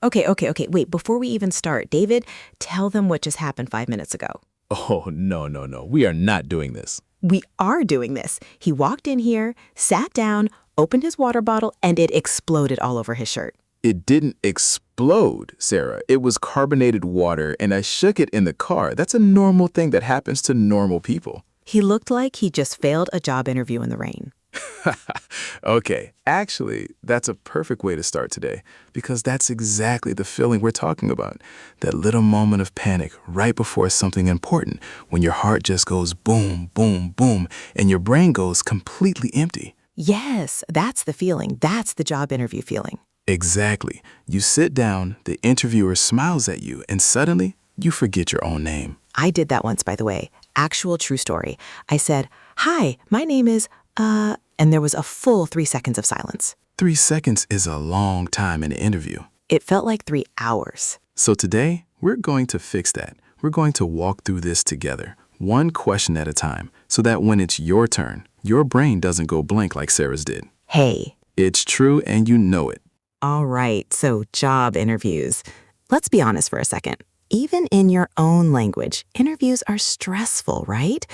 Okay. Wait, before we even start, David, tell them what just happened 5 minutes ago. Oh, no. We are not doing this. We are doing this. He walked in here, sat down, opened his water bottle, and it exploded all over his shirt. It didn't explode, Sarah. It was carbonated water, and I shook it in the car. That's a normal thing that happens to normal people. He looked like he just failed a job interview in the rain. Okay, actually, that's a perfect way to start today, because that's exactly the feeling we're talking about. That little moment of panic right before something important, when your heart just goes boom, boom, boom, and your brain goes completely empty. Yes, that's the feeling. That's the job interview feeling. Exactly. You sit down, the interviewer smiles at you, and suddenly you forget your own name. I did that once, by the way. Actual true story. I said, "Hi, my name is, and there was a full 3 seconds of silence. 3 seconds is a long time in an interview. It felt like 3 hours. So today, we're going to fix that. We're going to walk through this together, one question at a time, so that when it's your turn, your brain doesn't go blank like Sarah's did. Hey. It's true and you know it. All right, so job interviews. Let's be honest for a second. Even in your own language, interviews are stressful, right?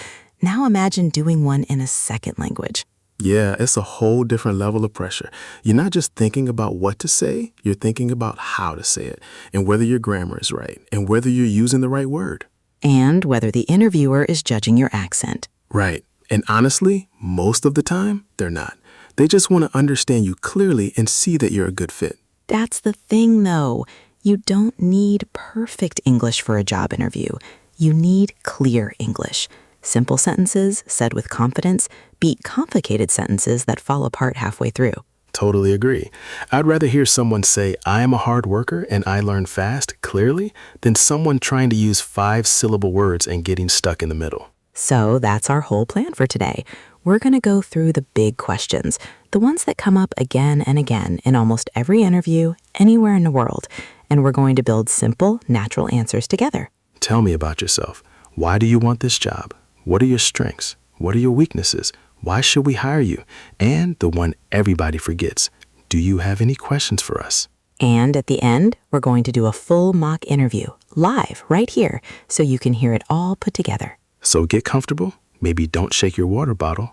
Now imagine doing one in a second language. Yeah, it's a whole different level of pressure. You're not just thinking about what to say, you're thinking about how to say it, and whether your grammar is right, and whether you're using the right word. And whether the interviewer is judging your accent. Right. And honestly, most of the time, they're not. They just want to understand you clearly and see that you're a good fit. That's the thing, though. You don't need perfect English for a job interview. You need clear English. Simple sentences said with confidence beat complicated sentences that fall apart halfway through. Totally agree. I'd rather hear someone say, "I am a hard worker and I learn fast," clearly, than someone trying to use 5-syllable words and getting stuck in the middle. So that's our whole plan for today. We're going to go through the big questions, the ones that come up again and again in almost every interview, anywhere in the world, and we're going to build simple, natural answers together. Tell me about yourself. Why do you want this job? What are your strengths? What are your weaknesses? Why should we hire you? And the one everybody forgets, do you have any questions for us? And at the end, we're going to do a full mock interview, live, right here, so you can hear it all put together. So get comfortable. Maybe don't shake your water bottle.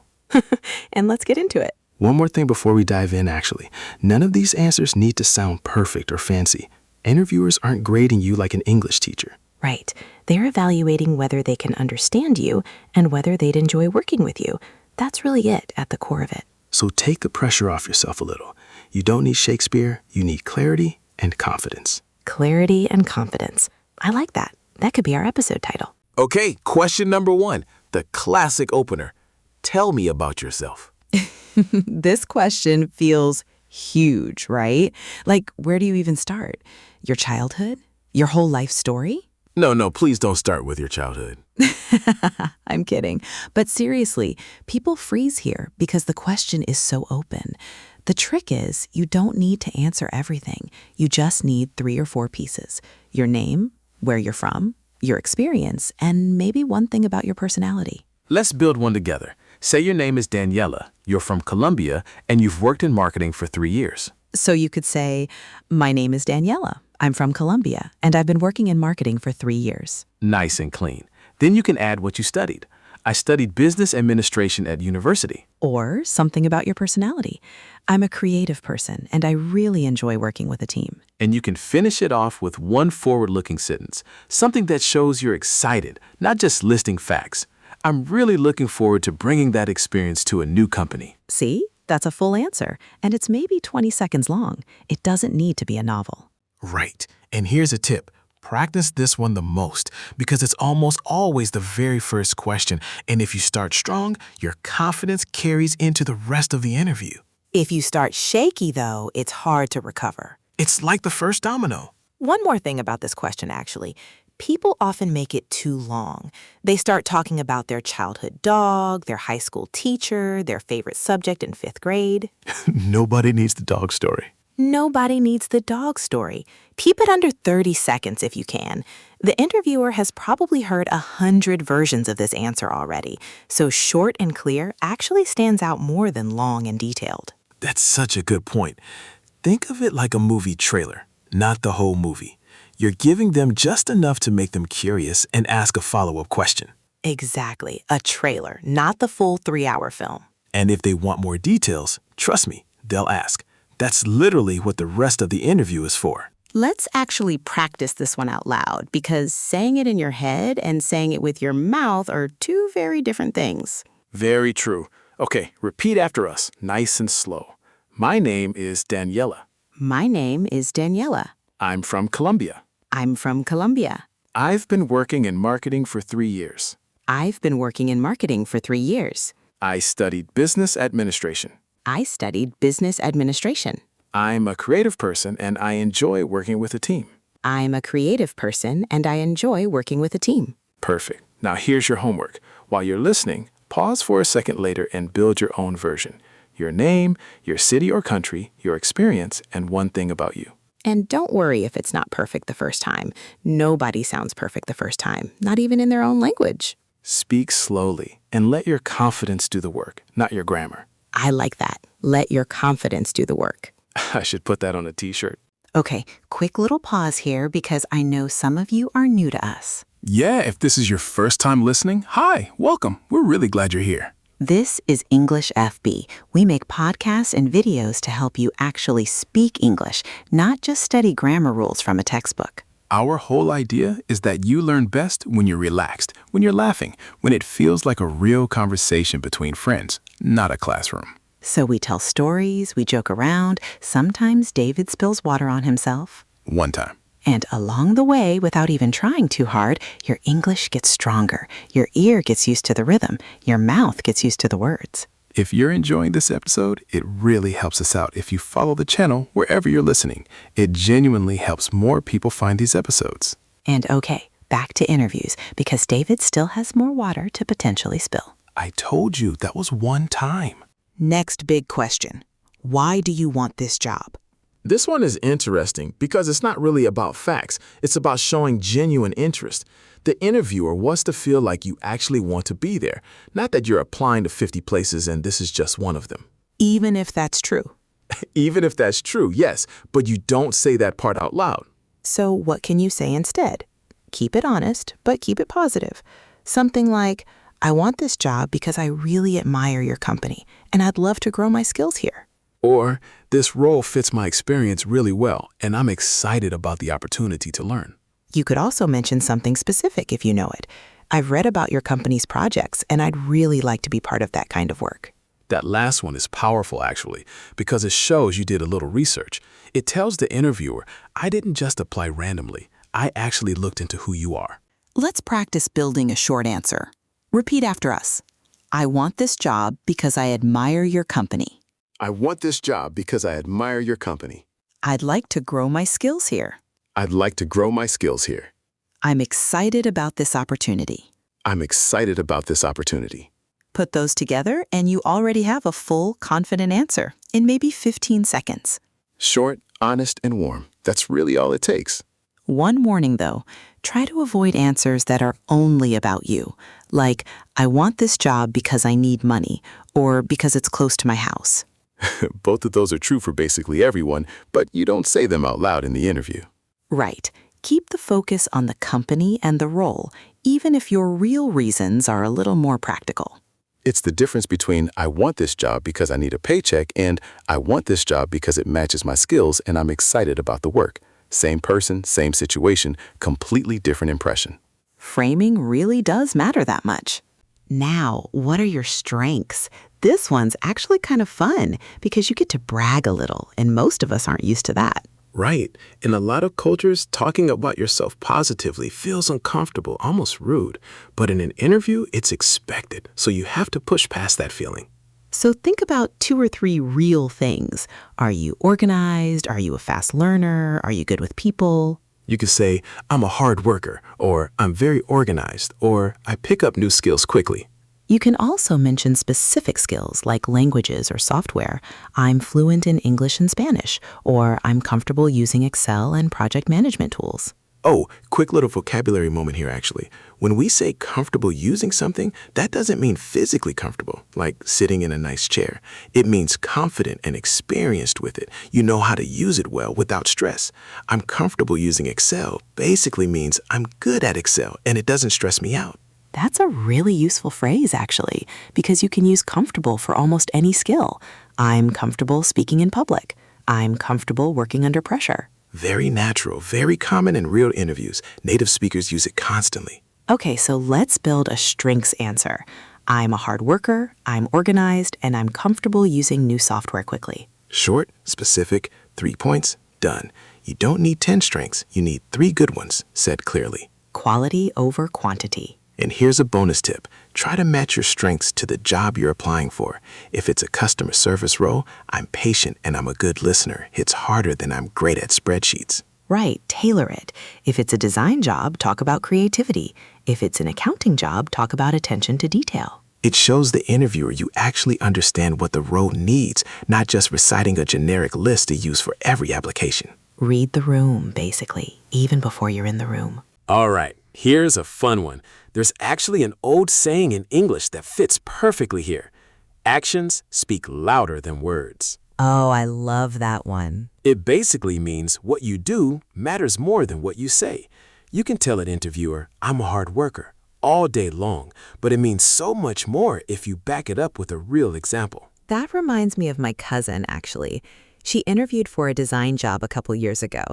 And let's get into it. One more thing before we dive in, actually. None of these answers need to sound perfect or fancy. Interviewers aren't grading you like an English teacher. Right. They're evaluating whether they can understand you and whether they'd enjoy working with you. That's really it at the core of it. So take the pressure off yourself a little. You don't need Shakespeare. You need clarity and confidence. Clarity and confidence. I like that. That could be our episode title. Okay, question number 1, the classic opener. Tell me about yourself. This question feels huge, right? Like, where do you even start? Your childhood? Your whole life story? No, please don't start with your childhood. I'm kidding. But seriously, people freeze here because the question is so open. The trick is you don't need to answer everything. You just need 3 or 4 pieces. Your name, where you're from, your experience, and maybe one thing about your personality. Let's build one together. Say your name is Daniela, you're from Colombia, and you've worked in marketing for 3 years. So you could say, "My name is Daniela. I'm from Colombia, and I've been working in marketing for 3 years." Nice and clean. Then you can add what you studied. I studied business administration at university. Or something about your personality. "I'm a creative person, and I really enjoy working with a team." And you can finish it off with one forward-looking sentence, something that shows you're excited, not just listing facts. "I'm really looking forward to bringing that experience to a new company." See? That's a full answer, and it's maybe 20 seconds long. It doesn't need to be a novel. Right. And here's a tip. Practice this one the most because it's almost always the very first question. And if you start strong, your confidence carries into the rest of the interview. If you start shaky, though, it's hard to recover. It's like the first domino. One more thing about this question, actually. People often make it too long. They start talking about their childhood dog, their high school teacher, their favorite subject in 5th grade. Nobody needs the dog story. Nobody needs the dog story. Keep it under 30 seconds if you can. The interviewer has probably heard 100 versions of this answer already, so short and clear actually stands out more than long and detailed. That's such a good point. Think of it like a movie trailer. not the whole movie. You're giving them just enough to make them curious and ask a follow-up question. Exactly, a trailer, not the full 3-hour film. And if they want more details, trust me, they'll ask. That's literally what the rest of the interview is for. Let's actually practice this one out loud, because saying it in your head and saying it with your mouth are two very different things. Very true. Okay, repeat after us, nice and slow. My name is Daniela. My name is Daniela. I'm from Colombia. I'm from Colombia. I've been working in marketing for 3 years. I've been working in marketing for 3 years. I studied business administration. I studied business administration. I'm a creative person and I enjoy working with a team. I'm a creative person and I enjoy working with a team. Perfect. Now here's your homework. While you're listening, pause for a second later and build your own version. Your name, your city or country, your experience, and one thing about you. And don't worry if it's not perfect the first time. Nobody sounds perfect the first time, not even in their own language. Speak slowly and let your confidence do the work, not your grammar. I like that. Let your confidence do the work. I should put that on a t-shirt. Okay, quick little pause here because I know some of you are new to us. Yeah, if this is your first time listening, hi, welcome. We're really glad you're here. This is Englishfb. We make podcasts and videos to help you actually speak English, not just study grammar rules from a textbook. Our whole idea is that you learn best when you're relaxed, when you're laughing, when it feels like a real conversation between friends, not a classroom. So we tell stories, we joke around, sometimes David spills water on himself. One time. And along the way, without even trying too hard, your English gets stronger, your ear gets used to the rhythm, your mouth gets used to the words. If you're enjoying this episode, it really helps us out if you follow the channel wherever you're listening. It genuinely helps more people find these episodes. And okay, back to interviews, because David still has more water to potentially spill. I told you that was one time. Next big question. Why do you want this job? This one is interesting because it's not really about facts. It's about showing genuine interest. The interviewer wants to feel like you actually want to be there, not that you're applying to 50 places and this is just one of them. Even if that's true. Even if that's true, yes, but you don't say that part out loud. So what can you say instead? Keep it honest, but keep it positive. Something like, I want this job because I really admire your company, and I'd love to grow my skills here. Or, this role fits my experience really well, and I'm excited about the opportunity to learn. You could also mention something specific if you know it. I've read about your company's projects, and I'd really like to be part of that kind of work. That last one is powerful, actually, because it shows you did a little research. It tells the interviewer, I didn't just apply randomly. I actually looked into who you are. Let's practice building a short answer. Repeat after us. I want this job because I admire your company. I want this job because I admire your company. I'd like to grow my skills here. I'd like to grow my skills here. I'm excited about this opportunity. I'm excited about this opportunity. Put those together and you already have a full, confident answer in maybe 15 seconds. Short, honest, and warm. That's really all it takes. One warning, though. Try to avoid answers that are only about you, like, I want this job because I need money, or because it's close to my house. Both of those are true for basically everyone, but you don't say them out loud in the interview. Right. Keep the focus on the company and the role, even if your real reasons are a little more practical. It's the difference between I want this job because I need a paycheck and I want this job because it matches my skills and I'm excited about the work. Same person, same situation, completely different impression. Framing really does matter that much. Now, what are your strengths? This one's actually kind of fun because you get to brag a little, and most of us aren't used to that. Right. In a lot of cultures, talking about yourself positively feels uncomfortable, almost rude. But in an interview, it's expected, so you have to push past that feeling. So think about 2 or 3 real things. Are you organized? Are you a fast learner? Are you good with people? You could say, I'm a hard worker, or I'm very organized, or I pick up new skills quickly. You can also mention specific skills like languages or software. I'm fluent in English and Spanish, or I'm comfortable using Excel and project management tools. Oh, quick little vocabulary moment here, actually. When we say comfortable using something, that doesn't mean physically comfortable, like sitting in a nice chair. It means confident and experienced with it. You know how to use it well without stress. I'm comfortable using Excel basically means I'm good at Excel and it doesn't stress me out. That's a really useful phrase, actually, because you can use comfortable for almost any skill. I'm comfortable speaking in public. I'm comfortable working under pressure. Very natural, very common in real interviews. Native speakers use it constantly. Okay, so let's build a strengths answer. I'm a hard worker, I'm organized, and I'm comfortable using new software quickly. Short, specific, 3 points, done. You don't need 10 strengths, you need 3 good ones, said clearly. Quality over quantity. And here's a bonus tip. Try to match your strengths to the job you're applying for. If it's a customer service role, I'm patient and I'm a good listener. It's harder than I'm great at spreadsheets. Right, tailor it. If it's a design job, talk about creativity. If it's an accounting job, talk about attention to detail. It shows the interviewer you actually understand what the role needs, not just reciting a generic list to use for every application. Read the room, basically, even before you're in the room. All right, here's a fun one. There's actually an old saying in English that fits perfectly here. Actions speak louder than words. Oh, I love that one. It basically means what you do matters more than what you say. You can tell an interviewer, I'm a hard worker, all day long, but it means so much more if you back it up with a real example. That reminds me of my cousin, actually. She interviewed for a design job a couple years ago,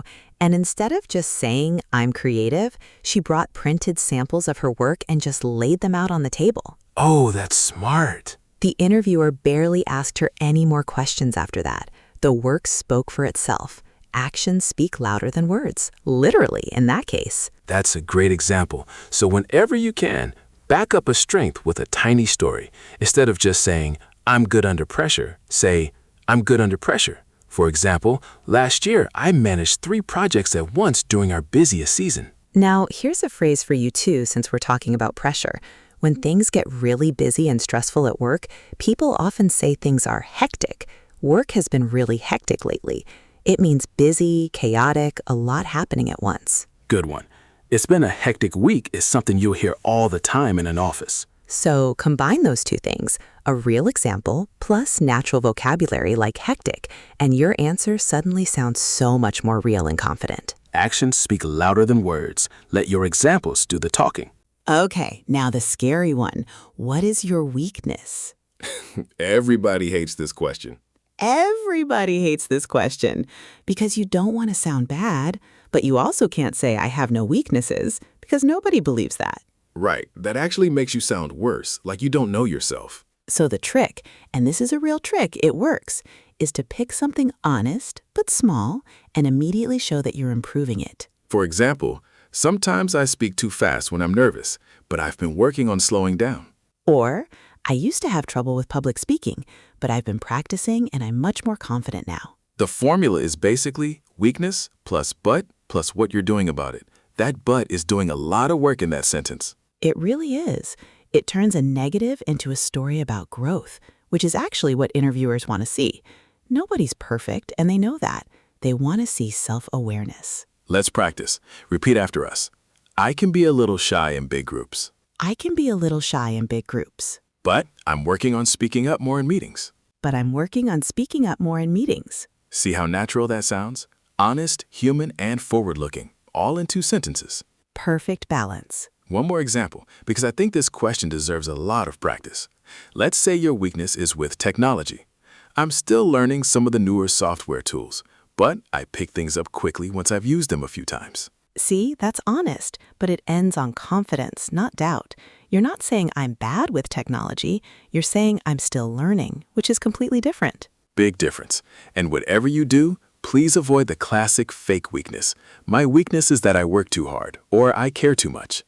and instead of just saying, I'm creative, she brought printed samples of her work and just laid them out on the table. Oh, that's smart. The interviewer barely asked her any more questions after that. The work spoke for itself. Actions speak louder than words, literally in that case. That's a great example. So whenever you can, back up a strength with a tiny story. Instead of just saying, I'm good under pressure, say, I'm good under pressure. For example, last year, I managed 3 projects at once during our busiest season. Now, here's a phrase for you too, since we're talking about pressure. When things get really busy and stressful at work, people often say things are hectic. Work has been really hectic lately. It means busy, chaotic, a lot happening at once. Good one. It's been a hectic week is something you'll hear all the time in an office. So combine those two things, a real example plus natural vocabulary like hectic, and your answer suddenly sounds so much more real and confident. Actions speak louder than words. Let your examples do the talking. Okay, now the scary one. What is your weakness? Everybody hates this question. Everybody hates this question because you don't want to sound bad, but you also can't say I have no weaknesses because nobody believes that. Right, that actually makes you sound worse, like you don't know yourself. So the trick, and this is a real trick, it works, is to pick something honest but small and immediately show that you're improving it. For example, sometimes I speak too fast when I'm nervous, but I've been working on slowing down. Or, I used to have trouble with public speaking, but I've been practicing and I'm much more confident now. The formula is basically weakness plus but plus what you're doing about it. That but is doing a lot of work in that sentence. It really is. It turns a negative into a story about growth, which is actually what interviewers want to see. Nobody's perfect, and they know that. They want to see self-awareness. Let's practice. Repeat after us. I can be a little shy in big groups. I can be a little shy in big groups, But I'm working on speaking up more in meetings. but I'm working on speaking up more in meetings. See how natural that sounds? Honest, human, and forward-looking, all in 2 sentences. Perfect balance. One more example, because I think this question deserves a lot of practice. Let's say your weakness is with technology. I'm still learning some of the newer software tools, but I pick things up quickly once I've used them a few times. See, that's honest, but it ends on confidence, not doubt. You're not saying I'm bad with technology. You're saying I'm still learning, which is completely different. Big difference. And whatever you do, please avoid the classic fake weakness. My weakness is that I work too hard, or I care too much.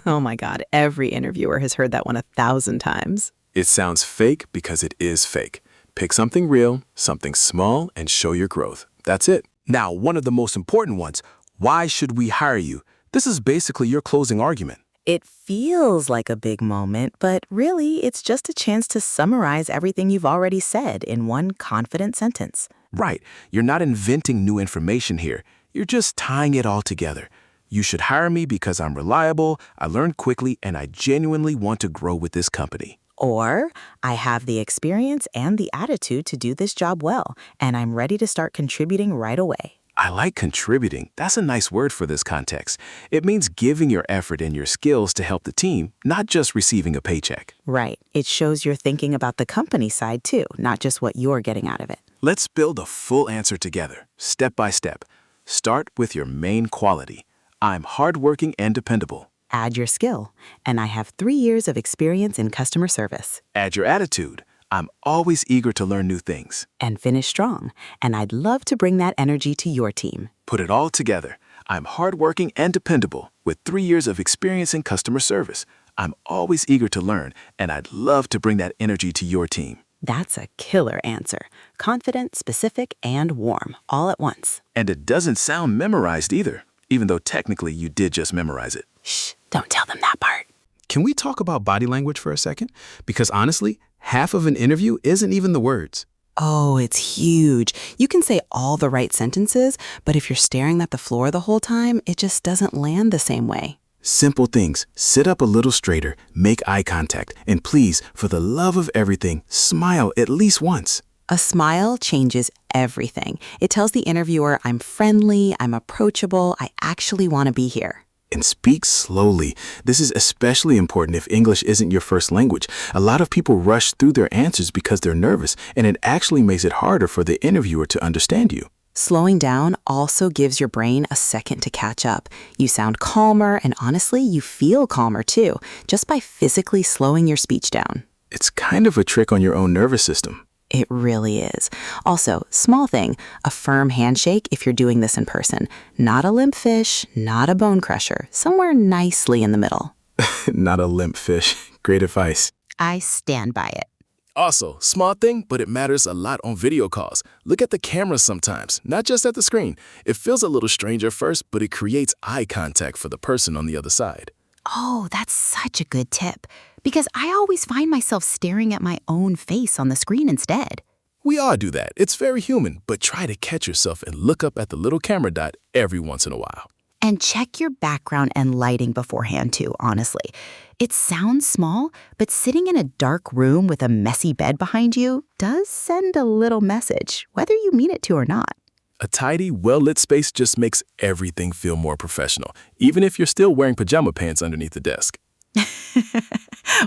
Oh my God, every interviewer has heard that one 1,000 times. It sounds fake because it is fake. Pick something real, something small, and show your growth. That's it. Now, one of the most important ones. Why should we hire you? This is basically your closing argument. It feels like a big moment, but really, it's just a chance to summarize everything you've already said in one confident sentence. Right. You're not inventing new information here. You're just tying it all together. You should hire me because I'm reliable, I learn quickly, and I genuinely want to grow with this company. Or, I have the experience and the attitude to do this job well, and I'm ready to start contributing right away. I like contributing. That's a nice word for this context. It means giving your effort and your skills to help the team, not just receiving a paycheck. Right. It shows you're thinking about the company side too, not just what you're getting out of it. Let's build a full answer together, step by step. Start with your main quality. I'm hardworking and dependable. Add your skill, and I have 3 years of experience in customer service. Add your attitude. I'm always eager to learn new things. And finish strong, and I'd love to bring that energy to your team. Put it all together. I'm hardworking and dependable with 3 years of experience in customer service. I'm always eager to learn, and I'd love to bring that energy to your team. That's a killer answer. Confident, specific, and warm, all at once. And it doesn't sound memorized either, even though technically you did just memorize it. Shh, don't tell them that part. Can we talk about body language for a second? Because honestly, half of an interview isn't even the words. Oh, it's huge. You can say all the right sentences, but if you're staring at the floor the whole time, it just doesn't land the same way. Simple things. Sit up a little straighter, make eye contact, and please, for the love of everything, smile at least once. A smile changes everything. It tells the interviewer, I'm friendly, I'm approachable, I actually want to be here. And speak slowly. This is especially important if English isn't your first language. A lot of people rush through their answers because they're nervous, and it actually makes it harder for the interviewer to understand you. Slowing down also gives your brain a second to catch up. You sound calmer, and honestly, you feel calmer too, just by physically slowing your speech down. It's kind of a trick on your own nervous system. It really is. Also, small thing, a firm handshake if you're doing this in person. Not a limp fish, not a bone crusher, somewhere nicely in the middle. Not a limp fish. Great advice. I stand by it. Also, small thing, but it matters a lot on video calls. Look at the camera sometimes, not just at the screen. It feels a little strange at first, but it creates eye contact for the person on the other side. Oh, that's such a good tip. Because I always find myself staring at my own face on the screen instead. We all do that. It's very human, but try to catch yourself and look up at the little camera dot every once in a while. And check your background and lighting beforehand too, honestly. It sounds small, but sitting in a dark room with a messy bed behind you does send a little message, whether you mean it to or not. A tidy, well-lit space just makes everything feel more professional, even if you're still wearing pajama pants underneath the desk.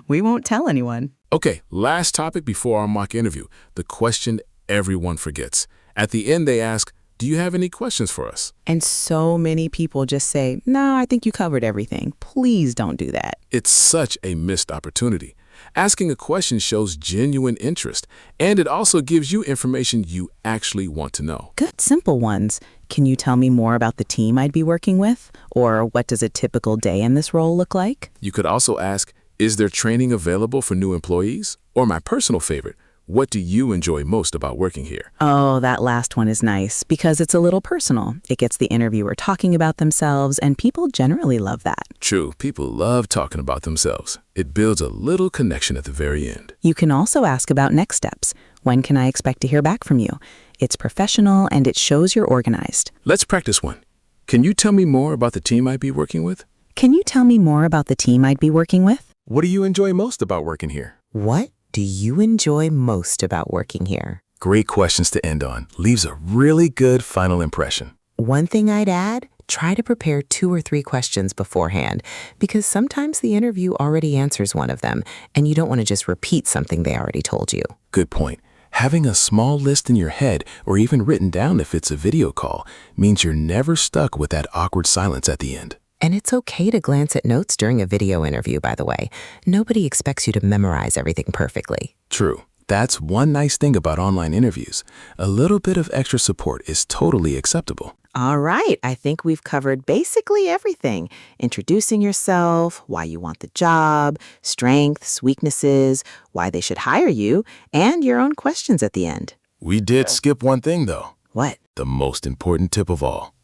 We won't tell anyone. Okay, last topic before our mock interview, the question everyone forgets. At the end, they ask, do you have any questions for us? And so many people just say, no, I think you covered everything. Please don't do that. It's such a missed opportunity. Asking a question shows genuine interest, and it also gives you information you actually want to know. Good, simple ones. Can you tell me more about the team I'd be working with? Or what does a typical day in this role look like? You could also ask, is there training available for new employees? Or my personal favorite, what do you enjoy most about working here? Oh, that last one is nice because it's a little personal. It gets the interviewer talking about themselves, and people generally love that. True, people love talking about themselves. It builds a little connection at the very end. You can also ask about next steps. When can I expect to hear back from you? It's professional and it shows you're organized. Let's practice one. Can you tell me more about the team I'd be working with? Can you tell me more about the team I'd be working with? What do you enjoy most about working here? What do you enjoy most about working here? Great questions to end on. Leaves a really good final impression. One thing I'd add, try to prepare 2 or 3 questions beforehand, because sometimes the interview already answers one of them, and you don't want to just repeat something they already told you. Good point. Having a small list in your head, or even written down if it's a video call, means you're never stuck with that awkward silence at the end. And it's okay to glance at notes during a video interview, by the way. Nobody expects you to memorize everything perfectly. True. That's one nice thing about online interviews. A little bit of extra support is totally acceptable. All right, I think we've covered basically everything. Introducing yourself, why you want the job, strengths, weaknesses, why they should hire you, and your own questions at the end. We did skip one thing, though. What? The most important tip of all.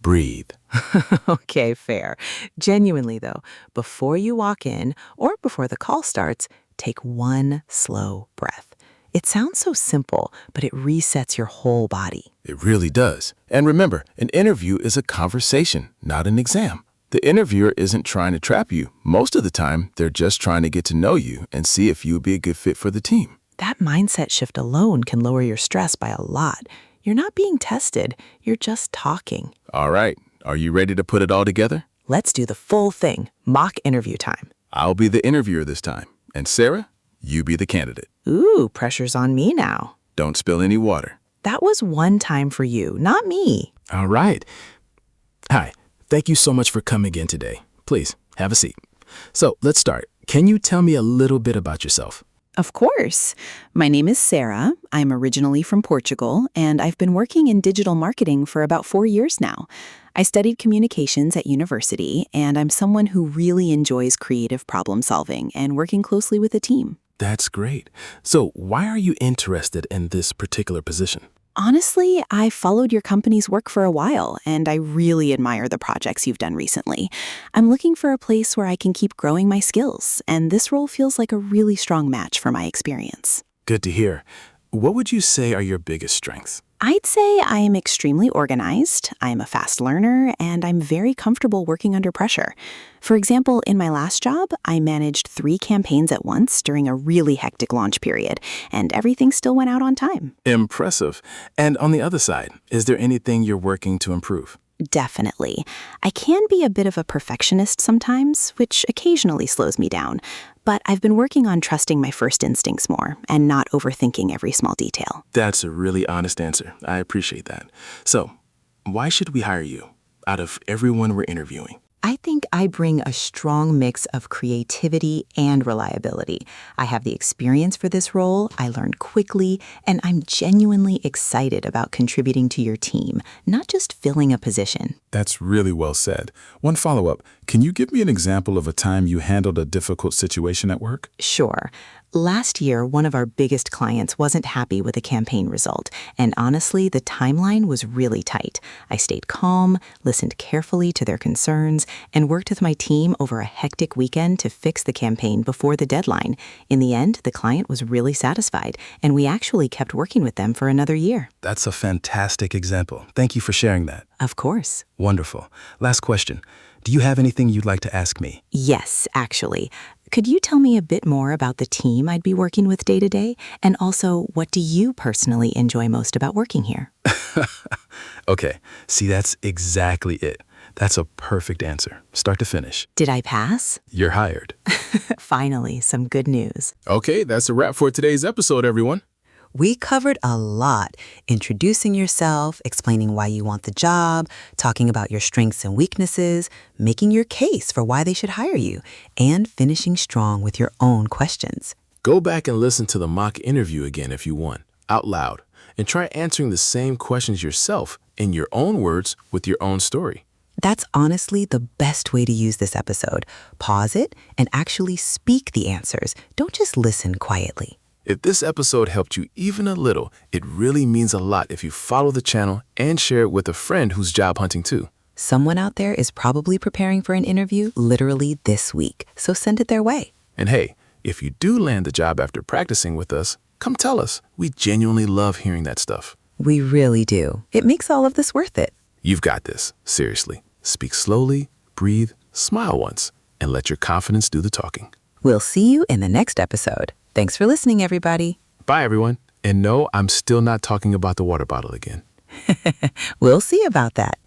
Breathe. Okay, fair. Genuinely, though, before you walk in or before the call starts, take one slow breath. It sounds so simple, but it resets your whole body. It really does. And remember, an interview is a conversation, not an exam. The interviewer isn't trying to trap you. Most of the time, they're just trying to get to know you and see if you would be a good fit for the team. That mindset shift alone can lower your stress by a lot. You're not being tested, you're just talking. All right, are you ready to put it all together? Let's do the full thing, mock interview time. I'll be the interviewer this time. And Sarah, you be the candidate. Ooh, pressure's on me now. Don't spill any water. That was one time for you, not me. All right. Hi, thank you so much for coming in today. Please, have a seat. So, let's start. Can you tell me a little bit about yourself? Of course. My name is Sarah. I'm originally from Portugal, and I've been working in digital marketing for about 4 years now. I studied communications at university, and I'm someone who really enjoys creative problem solving and working closely with a team. That's great. So, why are you interested in this particular position? Honestly, I followed your company's work for a while, and I really admire the projects you've done recently. I'm looking for a place where I can keep growing my skills, and this role feels like a really strong match for my experience. Good to hear. What would you say are your biggest strengths? I'd say I am extremely organized, I am a fast learner, and I'm very comfortable working under pressure. For example, in my last job, I managed 3 campaigns at once during a really hectic launch period, and everything still went out on time. Impressive. And on the other side, is there anything you're working to improve? Definitely. I can be a bit of a perfectionist sometimes, which occasionally slows me down, but I've been working on trusting my first instincts more and not overthinking every small detail. That's a really honest answer. I appreciate that. So, why should we hire you out of everyone we're interviewing? I think I bring a strong mix of creativity and reliability. I have the experience for this role, I learned quickly, and I'm genuinely excited about contributing to your team, not just filling a position. That's really well said. One follow-up. Can you give me an example of a time you handled a difficult situation at work? Sure. Last year, one of our biggest clients wasn't happy with a campaign result, and honestly, the timeline was really tight. I stayed calm, listened carefully to their concerns, and worked with my team over a hectic weekend to fix the campaign before the deadline. In the end, the client was really satisfied, and we actually kept working with them for another year. That's a fantastic example. Thank you for sharing that. Of course. Wonderful. Last question. Do you have anything you'd like to ask me? Yes, actually. Could you tell me a bit more about the team I'd be working with day to day? And also, what do you personally enjoy most about working here? Okay, see, that's exactly it. That's a perfect answer, start to finish. Did I pass? You're hired. Finally, some good news. Okay, that's a wrap for today's episode, everyone. We covered a lot, introducing yourself, explaining why you want the job, talking about your strengths and weaknesses, making your case for why they should hire you, and finishing strong with your own questions. Go back and listen to the mock interview again if you want, out loud, and try answering the same questions yourself in your own words with your own story. That's honestly the best way to use this episode. Pause it and actually speak the answers. Don't just listen quietly. If this episode helped you even a little, it really means a lot if you follow the channel and share it with a friend who's job hunting too. Someone out there is probably preparing for an interview literally this week, so send it their way. And hey, if you do land the job after practicing with us, come tell us. We genuinely love hearing that stuff. We really do. It makes all of this worth it. You've got this, seriously. Speak slowly, breathe, smile once, and let your confidence do the talking. We'll see you in the next episode. Thanks for listening, everybody. Bye, everyone. And no, I'm still not talking about the water bottle again. We'll see about that.